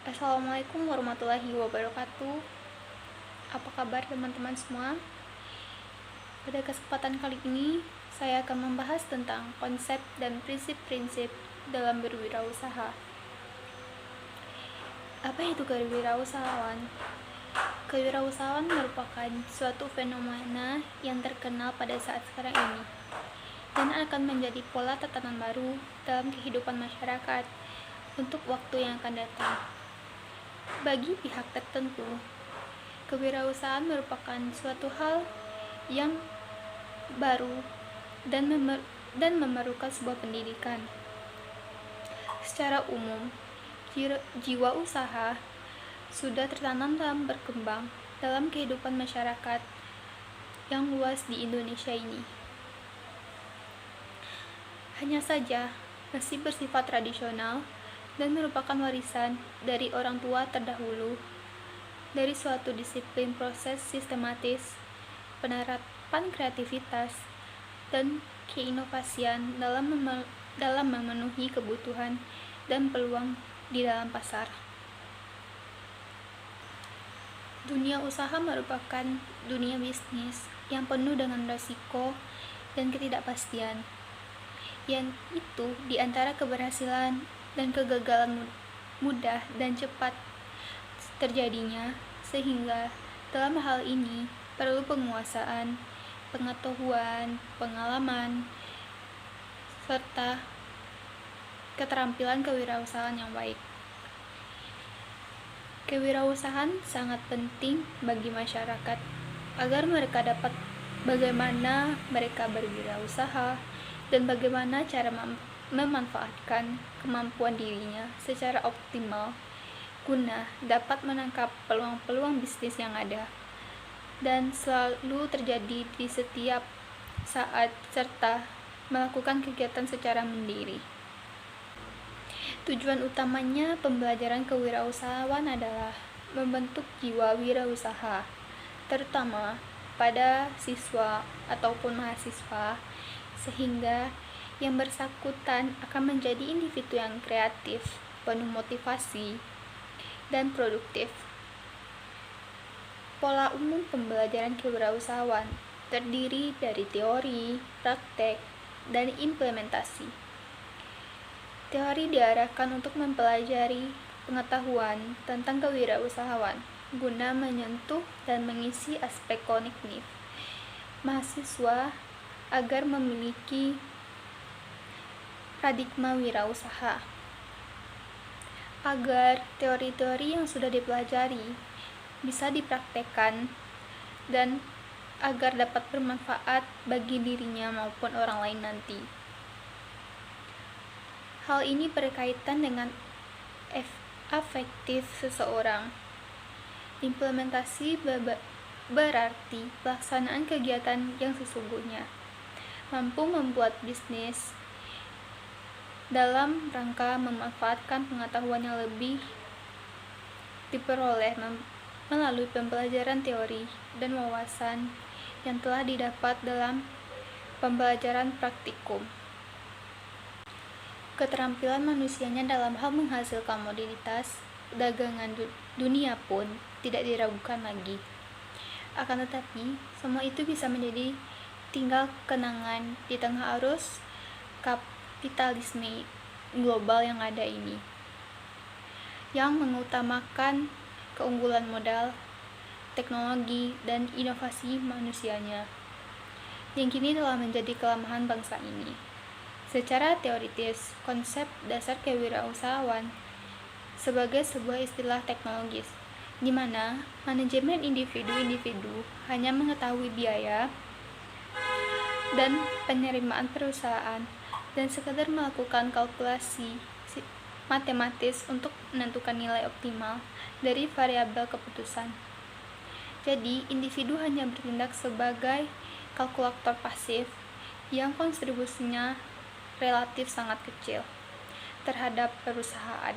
Assalamualaikum warahmatullahi wabarakatuh. Apa kabar teman-teman semua? Pada kesempatan kali ini, saya akan membahas tentang konsep dan prinsip-prinsip dalam berwirausaha. Apa itu kewirausahaan? Kewirausahaan merupakan suatu fenomena yang terkenal pada saat sekarang ini dan akan menjadi pola tatanan baru dalam kehidupan masyarakat untuk waktu yang akan datang. Bagi pihak tertentu, kewirausahaan merupakan suatu hal yang baru dan memerlukan sebuah pendidikan. Secara umum, jiwa usaha sudah tertanam dalam berkembang dalam kehidupan masyarakat yang luas di Indonesia ini. Hanya saja masih bersifat tradisional dan merupakan warisan dari orang tua terdahulu dari suatu disiplin proses sistematis, penerapan kreativitas, dan keinovasian dalam memenuhi kebutuhan dan peluang di dalam pasar. Dunia usaha merupakan dunia bisnis yang penuh dengan risiko dan ketidakpastian. Yang itu di antara keberhasilan dan kegagalan mudah dan cepat terjadinya, sehingga dalam hal ini perlu penguasaan, pengetahuan, pengalaman, serta keterampilan kewirausahaan yang baik. Kewirausahaan sangat penting bagi masyarakat agar mereka dapat bagaimana mereka berwirausaha dan bagaimana cara memanfaatkan kemampuan dirinya secara optimal guna dapat menangkap peluang-peluang bisnis yang ada dan selalu terjadi di setiap saat serta melakukan kegiatan secara mandiri. Tujuan utamanya pembelajaran kewirausahaan adalah membentuk jiwa wirausaha, terutama pada siswa ataupun mahasiswa, sehingga yang bersangkutan akan menjadi individu yang kreatif, penuh motivasi, dan produktif. Pola umum pembelajaran kewirausahaan terdiri dari teori, praktek, dan implementasi. Teori diarahkan untuk mempelajari pengetahuan tentang kewirausahaan guna menyentuh dan mengisi aspek kognitif mahasiswa agar memiliki paradigma wirausaha. Agar teori-teori yang sudah dipelajari bisa dipraktekkan dan agar dapat bermanfaat bagi dirinya maupun orang lain nanti. Hal ini berkaitan dengan afektif seseorang. Implementasi berarti pelaksanaan kegiatan yang sesungguhnya mampu membuat bisnis dalam rangka memanfaatkan pengetahuan yang lebih diperoleh melalui pembelajaran teori dan wawasan yang telah didapat dalam pembelajaran praktikum. Keterampilan manusianya dalam hal menghasilkan komoditas dagangan dunia pun tidak diragukan lagi. Akan tetapi, semua itu bisa menjadi tinggal kenangan di tengah arus kapitalisme global yang ada ini, yang mengutamakan keunggulan modal, teknologi, dan inovasi manusianya, yang kini telah menjadi kelemahan bangsa ini. Secara teoritis, konsep dasar kewirausahaan sebagai sebuah istilah teknologis, di mana manajemen individu-individu hanya mengetahui biaya dan penerimaan perusahaan dan sekadar melakukan kalkulasi matematis untuk menentukan nilai optimal dari variabel keputusan. Jadi, individu hanya bertindak sebagai kalkulator pasif yang kontribusinya relatif sangat kecil terhadap perusahaan.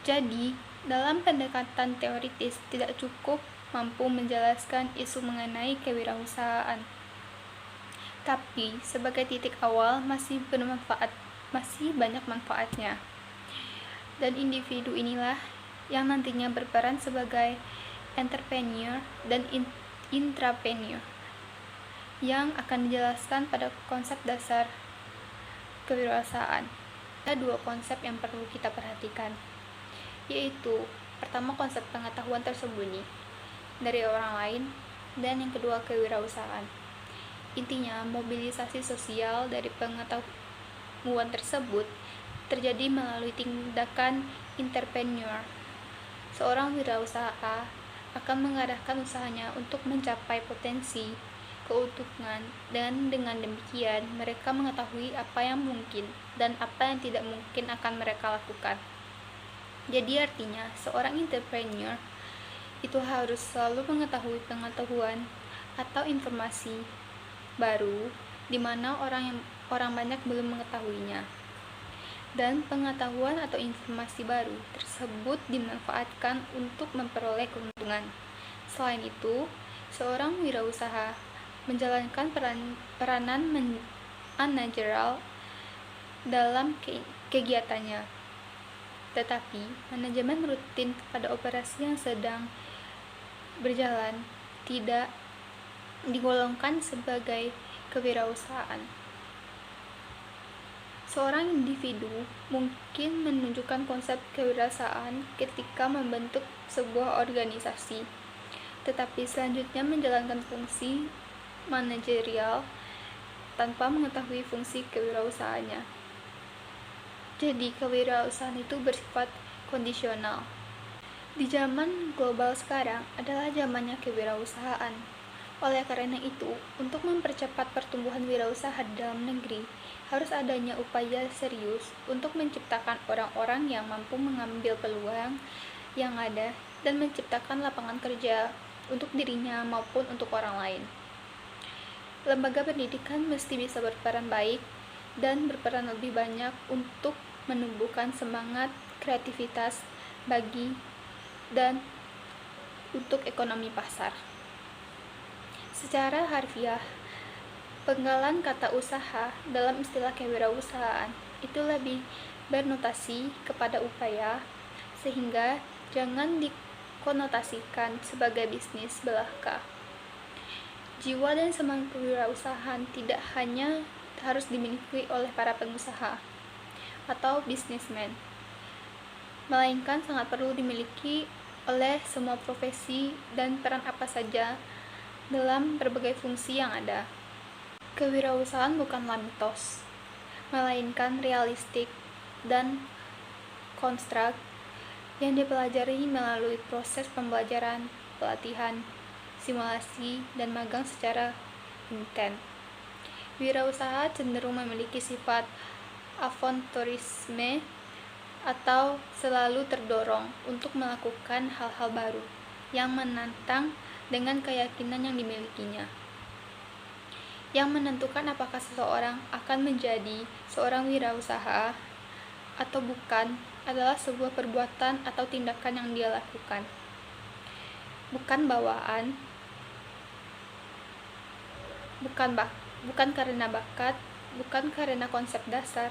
Jadi, dalam pendekatan teoritis tidak cukup mampu menjelaskan isu mengenai kewirausahaan. Tapi, sebagai titik awal masih banyak manfaatnya. Dan individu inilah yang nantinya berperan sebagai entrepreneur dan intrapreneur, yang akan dijelaskan pada konsep dasar kewirausahaan. Ada dua konsep yang perlu kita perhatikan, yaitu pertama konsep pengetahuan tersembunyi dari orang lain, dan yang kedua kewirausahaan. Intinya, mobilisasi sosial dari pengetahuan tersebut terjadi melalui tindakan entrepreneur. Seorang wirausaha akan mengarahkan usahanya untuk mencapai potensi keuntungan, dan dengan demikian mereka mengetahui apa yang mungkin dan apa yang tidak mungkin akan mereka lakukan. Jadi artinya, seorang entrepreneur itu harus selalu mengetahui pengetahuan atau informasi baru di mana orang banyak belum mengetahuinya. Dan pengetahuan atau informasi baru tersebut dimanfaatkan untuk memperoleh keuntungan. Selain itu, seorang wirausaha menjalankan peranan manajerial dalam kegiatannya. Tetapi, manajemen rutin pada operasi yang sedang berjalan tidak digolongkan sebagai kewirausahaan. Seorang individu mungkin menunjukkan konsep kewirausahaan ketika membentuk sebuah organisasi, tetapi selanjutnya menjalankan fungsi manajerial tanpa mengetahui fungsi kewirausahaannya. Jadi, kewirausahaan itu bersifat kondisional. Di zaman global sekarang adalah zamannya kewirausahaan. Oleh karena itu, untuk mempercepat pertumbuhan wirausaha di dalam negeri, harus adanya upaya serius untuk menciptakan orang-orang yang mampu mengambil peluang yang ada dan menciptakan lapangan kerja untuk dirinya maupun untuk orang lain. Lembaga pendidikan mesti bisa berperan baik dan berperan lebih banyak untuk menumbuhkan semangat kreativitas bagi dan untuk ekonomi pasar. Secara harfiah, penggalan kata usaha dalam istilah kewirausahaan itu lebih bernotasi kepada upaya, sehingga jangan dikonotasikan sebagai bisnis belaka. Jiwa dan semangat kewirausahaan tidak hanya harus dimiliki oleh para pengusaha atau bisnismen, melainkan sangat perlu dimiliki oleh semua profesi dan peran apa saja dalam berbagai fungsi yang ada. Kewirausahaan bukanlah mitos, melainkan realistik dan konstruk yang dipelajari melalui proses pembelajaran, pelatihan, simulasi, dan magang secara intens. Wirausaha cenderung memiliki sifat avanturisme atau selalu terdorong untuk melakukan hal-hal baru yang menantang dengan keyakinan yang dimilikinya. Yang menentukan apakah seseorang akan menjadi seorang wirausaha atau bukan adalah sebuah perbuatan atau tindakan yang dia lakukan, bukan bawaan, bukan karena bakat, bukan karena konsep dasar,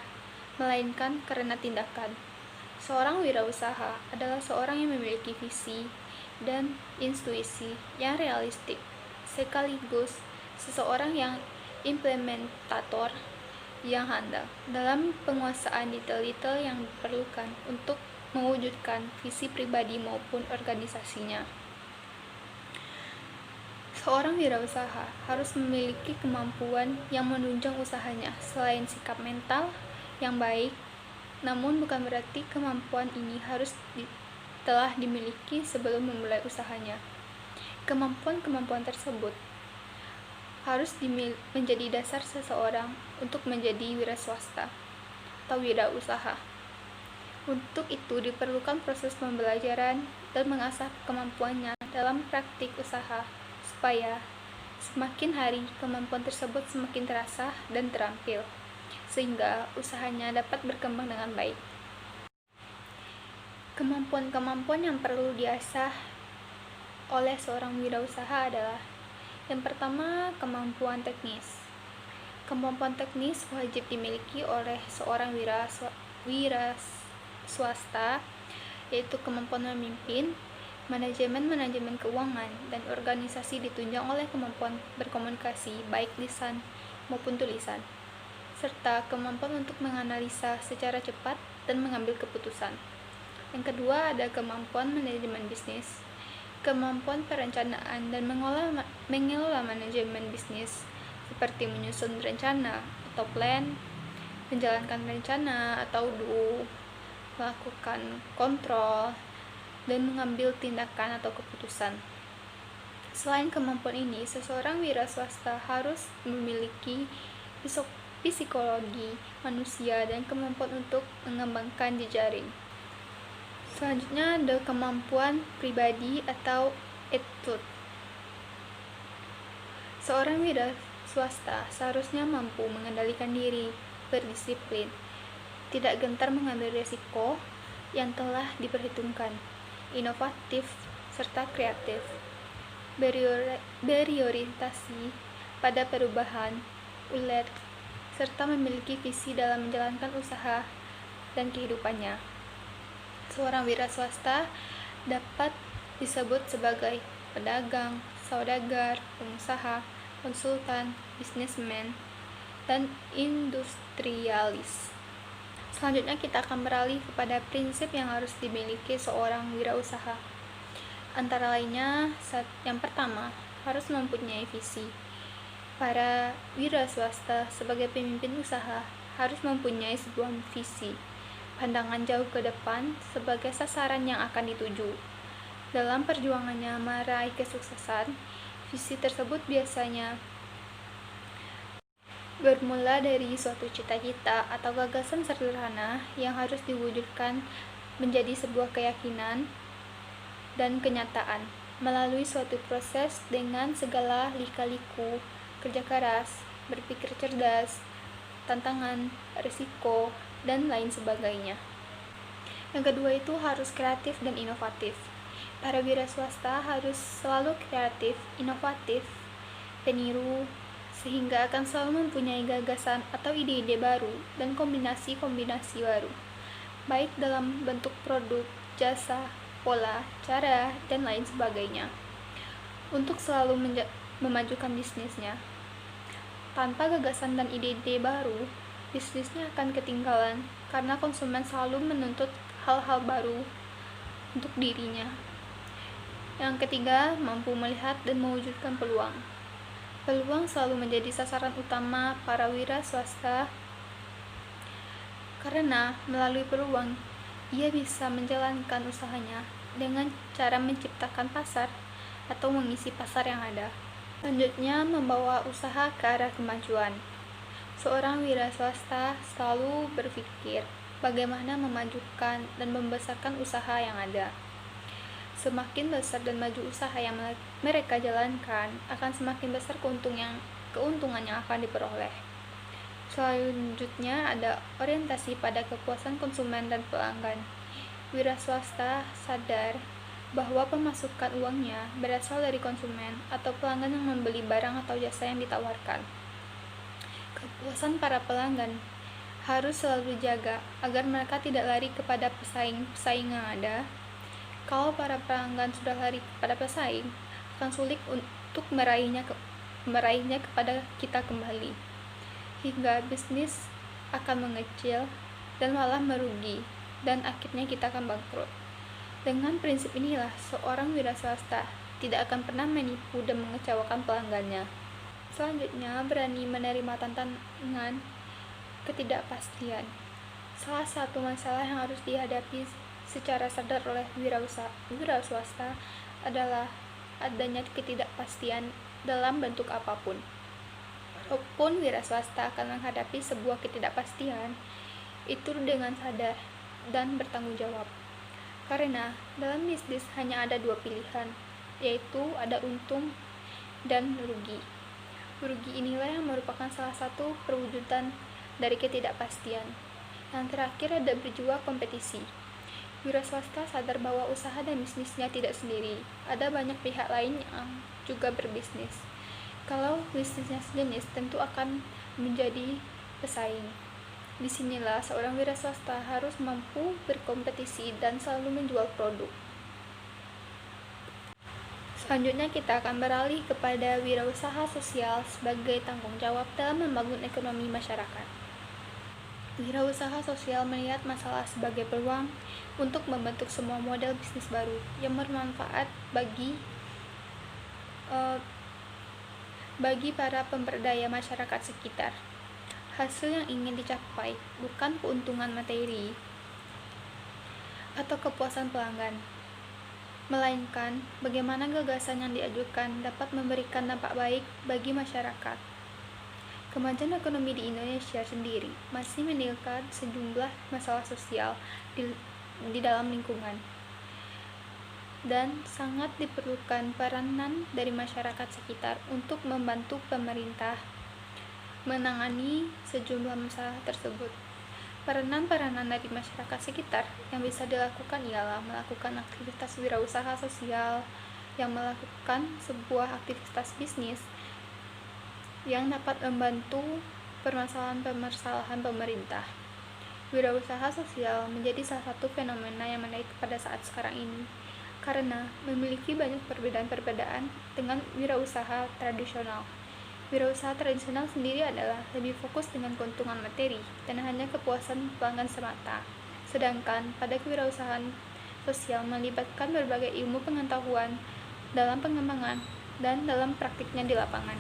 melainkan karena tindakan. Seorang wirausaha adalah seorang yang memiliki visi dan intuisi yang realistik, sekaligus seseorang yang implementator yang handal dalam penguasaan detail-detail yang diperlukan untuk mewujudkan visi pribadi maupun organisasinya. Seorang wirausaha harus memiliki kemampuan yang menunjang usahanya selain sikap mental yang baik, namun bukan berarti kemampuan ini harus telah dimiliki sebelum memulai usahanya. Kemampuan-kemampuan tersebut harus menjadi dasar seseorang untuk menjadi wiraswasta atau wirausaha. Untuk itu diperlukan proses pembelajaran dan mengasah kemampuannya dalam praktik usaha, supaya semakin hari kemampuan tersebut semakin terasah dan terampil, sehingga usahanya dapat berkembang dengan baik. Kemampuan-kemampuan yang perlu diasah oleh seorang wirausaha adalah: yang pertama, kemampuan teknis. Kemampuan teknis wajib dimiliki oleh seorang wirausaha swasta, yaitu kemampuan memimpin, manajemen keuangan, dan organisasi ditunjang oleh kemampuan berkomunikasi baik lisan maupun tulisan, serta kemampuan untuk menganalisa secara cepat dan mengambil keputusan. Yang kedua ada kemampuan manajemen bisnis, kemampuan perencanaan dan mengelola manajemen bisnis, seperti menyusun rencana atau plan, menjalankan rencana atau melakukan kontrol, dan mengambil tindakan atau keputusan. Selain kemampuan ini, seseorang wira swasta harus memiliki psikologi manusia dan kemampuan untuk mengembangkan jejaring. Selanjutnya ada kemampuan pribadi atau attitude. Seorang wira swasta seharusnya mampu mengendalikan diri, berdisiplin, tidak gentar mengambil risiko yang telah diperhitungkan, inovatif, serta kreatif, berorientasi pada perubahan, ulet, serta memiliki visi dalam menjalankan usaha dan kehidupannya. Seorang wira swasta dapat disebut sebagai pedagang, saudagar, pengusaha, konsultan, bisnismen, dan industrialis. Selanjutnya kita akan beralih kepada prinsip yang harus dimiliki seorang wirausaha. Antara lainnya, yang pertama, harus mempunyai visi. Para wira swasta sebagai pemimpin usaha harus mempunyai sebuah visi, pandangan jauh ke depan sebagai sasaran yang akan dituju. Dalam perjuangannya meraih kesuksesan, visi tersebut biasanya bermula dari suatu cita-cita atau gagasan sederhana yang harus diwujudkan menjadi sebuah keyakinan dan kenyataan melalui suatu proses dengan segala lika-liku, kerja keras, berpikir cerdas, tantangan, risiko, dan lain sebagainya. Yang kedua itu harus kreatif dan inovatif. Para wira swasta harus selalu kreatif, inovatif, peniru, sehingga akan selalu mempunyai gagasan atau ide-ide baru dan kombinasi-kombinasi baru, baik dalam bentuk produk, jasa, pola, cara, dan lain sebagainya, untuk selalu memajukan bisnisnya. Tanpa gagasan dan ide-ide baru, bisnisnya akan ketinggalan karena konsumen selalu menuntut hal-hal baru untuk dirinya. Yang ketiga, mampu melihat dan mewujudkan peluang. Peluang selalu menjadi sasaran utama para wira swasta karena melalui peluang ia bisa menjalankan usahanya dengan cara menciptakan pasar atau mengisi pasar yang ada. Selanjutnya, membawa usaha ke arah kemajuan. Seorang wira swasta selalu berpikir bagaimana memajukan dan membesarkan usaha yang ada. Semakin besar dan maju usaha yang mereka jalankan, akan semakin besar keuntungan yang akan diperoleh. Selanjutnya ada orientasi pada kepuasan konsumen dan pelanggan. Wira swasta sadar bahwa pemasukan uangnya berasal dari konsumen atau pelanggan yang membeli barang atau jasa yang ditawarkan. Kepuasan para pelanggan harus selalu dijaga agar mereka tidak lari kepada pesaing yang ada. Kalau para pelanggan sudah lari kepada pesaing, akan sulit untuk meraihnya kepada kita kembali, hingga bisnis akan mengecil dan malah merugi, dan akhirnya kita akan bangkrut. Dengan prinsip inilah, seorang wira swasta tidak akan pernah menipu dan mengecewakan pelanggannya. Selanjutnya, berani menerima tantangan ketidakpastian. Salah satu masalah yang harus dihadapi secara sadar oleh wira swasta adalah adanya ketidakpastian dalam bentuk apapun. Walaupun wira swasta akan menghadapi sebuah ketidakpastian, itu dengan sadar dan bertanggung jawab. Karena dalam bisnis hanya ada dua pilihan, yaitu ada untung dan rugi. Rugi inilah yang merupakan salah satu perwujudan dari ketidakpastian. Yang terakhir ada berjuang kompetisi. Wira swasta sadar bahwa usaha dan bisnisnya tidak sendiri. Ada banyak pihak lain yang juga berbisnis. Kalau bisnisnya sejenis, tentu akan menjadi pesaing. Disinilah seorang wira swasta harus mampu berkompetisi dan selalu menjual produk. Selanjutnya kita akan beralih kepada wirausaha sosial sebagai tanggung jawab dalam membangun ekonomi masyarakat. Wirausaha sosial melihat masalah sebagai peluang untuk membentuk semua model bisnis baru yang bermanfaat bagi para pemberdaya masyarakat sekitar. Hasil yang ingin dicapai bukan keuntungan materi atau kepuasan pelanggan, melainkan bagaimana gagasan yang diajukan dapat memberikan dampak baik bagi masyarakat. Kemajuan ekonomi di Indonesia sendiri masih meninggalkan sejumlah masalah sosial di dalam lingkungan, dan sangat diperlukan peranan dari masyarakat sekitar untuk membantu pemerintah menangani sejumlah masalah tersebut. Peranan dari masyarakat sekitar yang bisa dilakukan ialah melakukan aktivitas wirausaha sosial, yang melakukan sebuah aktivitas bisnis yang dapat membantu permasalahan pemerintah. Wirausaha sosial menjadi salah satu fenomena yang menarik pada saat sekarang ini, karena memiliki banyak perbedaan dengan wirausaha tradisional. Wirausaha tradisional sendiri adalah lebih fokus dengan keuntungan materi dan hanya kepuasan pelanggan semata. Sedangkan pada kewirausahaan sosial melibatkan berbagai ilmu pengetahuan dalam pengembangan dan dalam praktiknya di lapangan.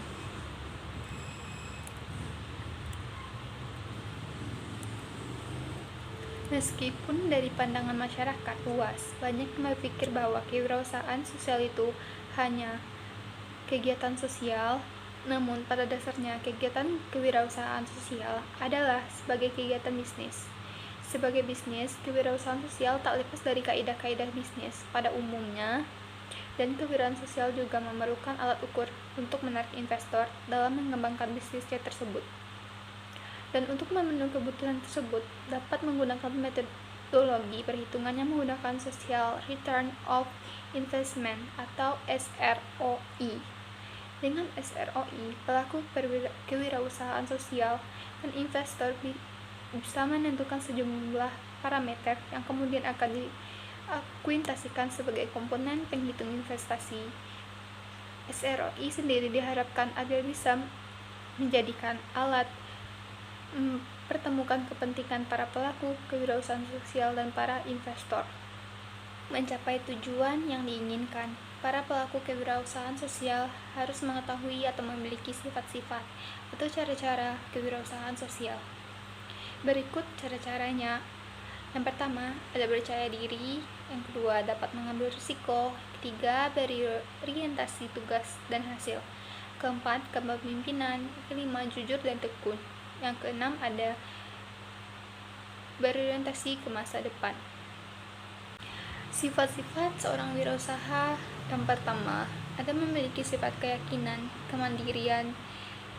Meskipun dari pandangan masyarakat luas, banyak yang berpikir bahwa kewirausahaan sosial itu hanya kegiatan sosial, namun pada dasarnya kegiatan kewirausahaan sosial adalah sebagai kegiatan bisnis. Sebagai bisnis, kewirausahaan sosial tak lepas dari kaidah-kaidah bisnis pada umumnya, dan kewirausahaan sosial juga memerlukan alat ukur untuk menarik investor dalam mengembangkan bisnisnya tersebut. Dan untuk memenuhi kebutuhan tersebut, dapat menggunakan metodologi perhitungan yang menggunakan Social Return of Investment atau SROI. Dengan SROI, pelaku kewirausahaan sosial dan investor bisa menentukan sejumlah parameter yang kemudian akan diakuintasikan sebagai komponen penghitung investasi. SROI sendiri diharapkan agar bisa menjadikan alat pertemukan kepentingan para pelaku kewirausahaan sosial dan para investor mencapai tujuan yang diinginkan. Para pelaku kewirausahaan sosial harus mengetahui atau memiliki sifat-sifat atau cara-cara kewirausahaan sosial. Berikut cara-caranya. Yang pertama, ada percaya diri. Yang kedua, dapat mengambil risiko. Ketiga, berorientasi tugas dan hasil. Keempat, kepemimpinan. Kelima, jujur dan tekun. Yang keenam, ada berorientasi ke masa depan. Sifat-sifat seorang wirausaha. Yang pertama, ada memiliki sifat keyakinan, kemandirian,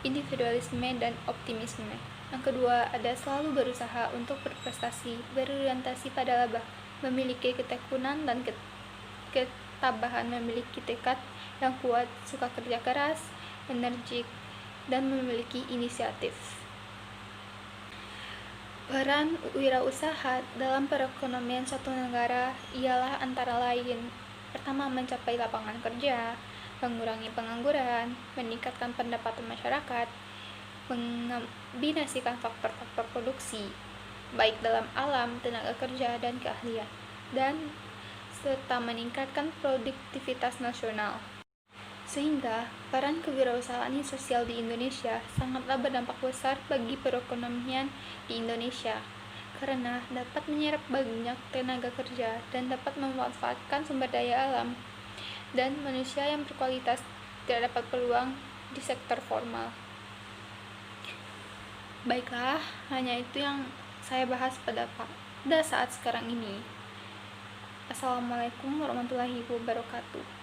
individualisme, dan optimisme. Yang kedua, ada selalu berusaha untuk berprestasi, berorientasi pada laba, memiliki ketekunan dan ketabahan, memiliki tekad yang kuat, suka kerja keras, energik, dan memiliki inisiatif. Peran wirausaha dalam perekonomian suatu negara ialah antara lain: pertama, mencapai lapangan kerja, mengurangi pengangguran, meningkatkan pendapatan masyarakat, mengombinasikan faktor-faktor produksi, baik dalam alam, tenaga kerja, dan keahlian, dan serta meningkatkan produktivitas nasional. Sehingga peran kewirausahaan sosial di Indonesia sangatlah berdampak besar bagi perekonomian di Indonesia, karena dapat menyerap banyak tenaga kerja dan dapat memanfaatkan sumber daya alam dan manusia yang berkualitas tidak dapat peluang di sektor formal. Baiklah, hanya itu yang saya bahas pada saat sekarang ini. Assalamualaikum warahmatullahi wabarakatuh.